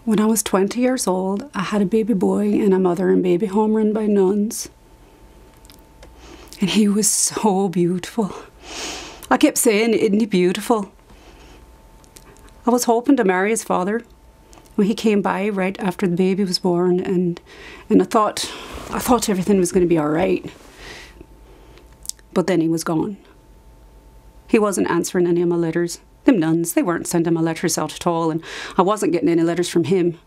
When I was 20 years old, I had a baby boy in a mother and baby home run by nuns. And he was so beautiful. I kept saying, isn't he beautiful? I was hoping to marry his father when he came by right after the baby was born, and I thought everything was going to be all right. But then he was gone. He wasn't answering any of my letters. Them nuns, they weren't sending my letters out at all, and I wasn't getting any letters from him.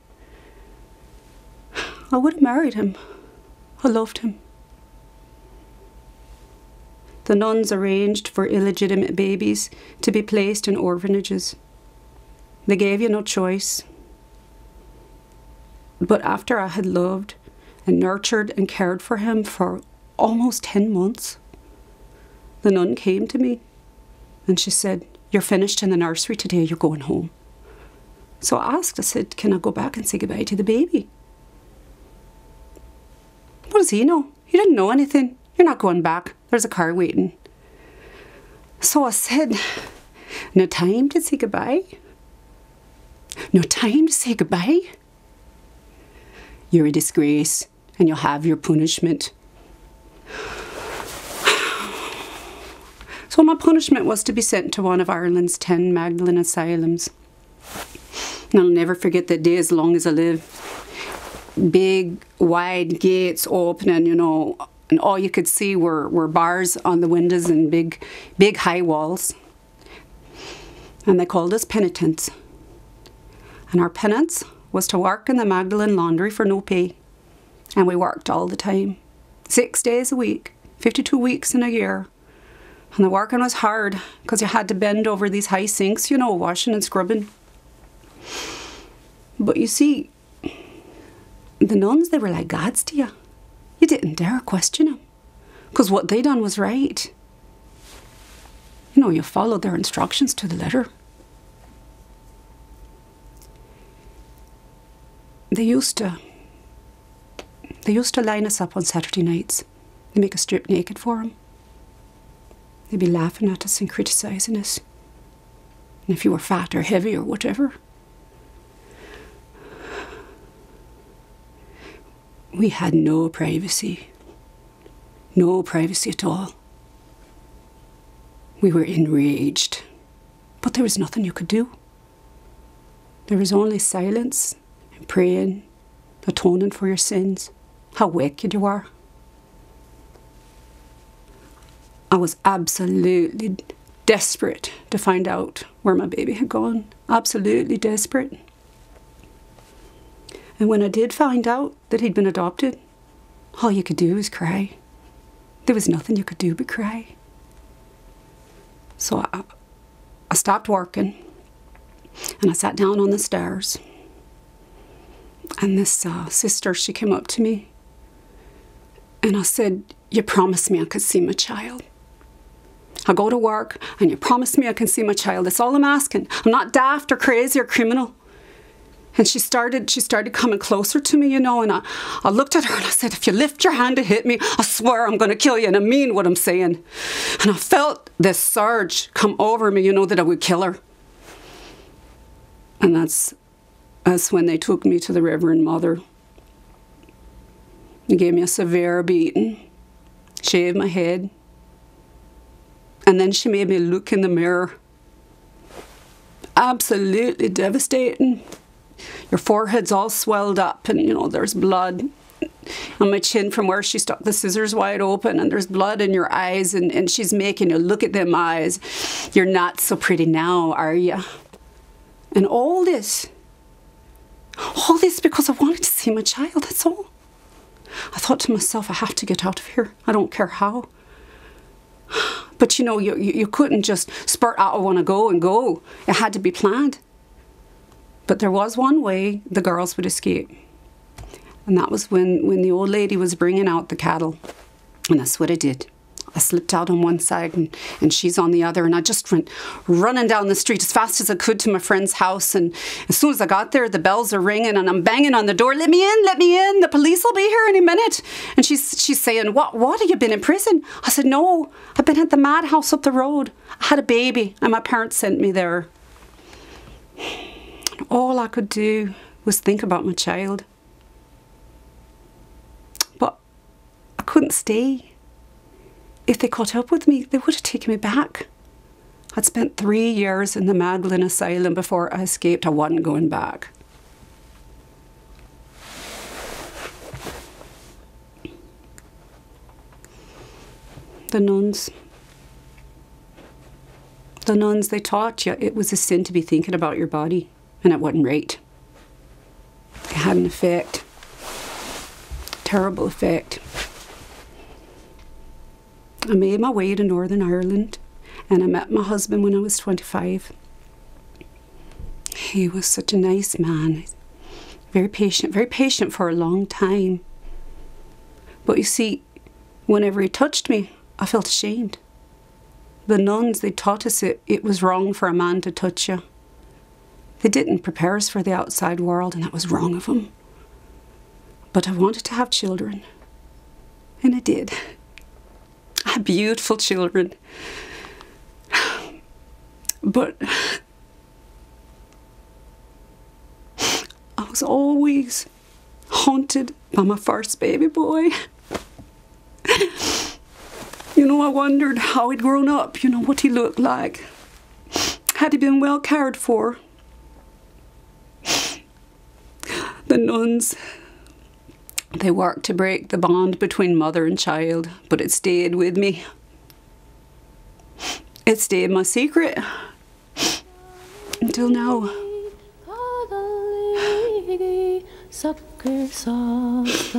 I would have married him. I loved him. The nuns arranged for illegitimate babies to be placed in orphanages. They gave you no choice. But after I had loved and nurtured and cared for him for almost 10 months, the nun came to me and she said, "You're finished in the nursery today, you're going home." So I asked, I said, "Can I go back and say goodbye to the baby?" What does he know? He didn't know anything. "You're not going back. There's a car waiting." So I said, "No time to say goodbye? No time to say goodbye? You're a disgrace and you'll have your punishment." So my punishment was to be sent to one of Ireland's 10 Magdalene asylums. And I'll never forget that day as long as I live. Big, wide gates opening, you know, and all you could see were bars on the windows and big high walls. And they called us penitents. And our penance was to work in the Magdalene laundry for no pay. And we worked all the time. 6 days a week, 52 weeks in a year. And the working was hard because you had to bend over these high sinks, you know, washing and scrubbing. But you see, the nuns, they were like gods to you. You didn't dare question them because what they done was right. You know, you followed their instructions to the letter. They used to line us up on Saturday nights. They make us strip naked for them. They'd be laughing at us and criticising us. And if you were fat or heavy or whatever. We had no privacy. No privacy at all. We were enraged. But there was nothing you could do. There was only silence and praying, atoning for your sins. How wicked you are. I was absolutely desperate to find out where my baby had gone. Absolutely desperate. And when I did find out that he'd been adopted, all you could do was cry. There was nothing you could do but cry. So I stopped working and I sat down on the stairs. And this sister, she came up to me and I said, "You promised me I could see my child. I go to work and you promised me I can see my child. That's all I'm asking. I'm not daft or crazy or criminal." And she started coming closer to me, you know, and I looked at her and I said, "If you lift your hand to hit me, I swear I'm going to kill you, and I mean what I'm saying." And I felt this surge come over me, you know, that I would kill her. And that's when they took me to the Reverend Mother. They gave me a severe beating, shaved my head, and then she made me look in the mirror. Absolutely devastating. Your forehead's all swelled up and, you know, there's blood on my chin from where she stuck the scissors wide open, and there's blood in your eyes, and she's making you look at them eyes. "You're not so pretty now, are you?" And all this because I wanted to see my child, that's all. I thought to myself, I have to get out of here. I don't care how. But you know, you couldn't just spurt out, "I want to go," and go. It had to be planned. But there was one way the girls would escape. And that was when the old lady was bringing out the cattle. And that's what I did. I slipped out on one side and she's on the other. And I just went running down the street as fast as I could to my friend's house. And as soon as I got there, the bells are ringing and I'm banging on the door. "Let me in, let me in. The police will be here any minute." And she's saying, What, have you been in prison?" I said, "No, I've been at the madhouse up the road. I had a baby and my parents sent me there." All I could do was think about my child. But I couldn't stay. If they caught up with me, they would have taken me back. I'd spent 3 years in the Magdalene Asylum before I escaped. I wasn't going back. The nuns, they taught you it was a sin to be thinking about your body, and it wasn't right. It had an effect, terrible effect. I made my way to Northern Ireland, and I met my husband when I was 25. He was such a nice man, very patient for a long time. But you see, whenever he touched me, I felt ashamed. The nuns, they taught us it was wrong for a man to touch you. They didn't prepare us for the outside world, and that was wrong of them. But I wanted to have children, and I did. I had beautiful children. But I was always haunted by my first baby boy. You know, I wondered how he'd grown up, you know, what he looked like. Had he been well cared for? The nuns, they worked to break the bond between mother and child, but it stayed with me. It stayed my secret. Until now. Sucker sauce,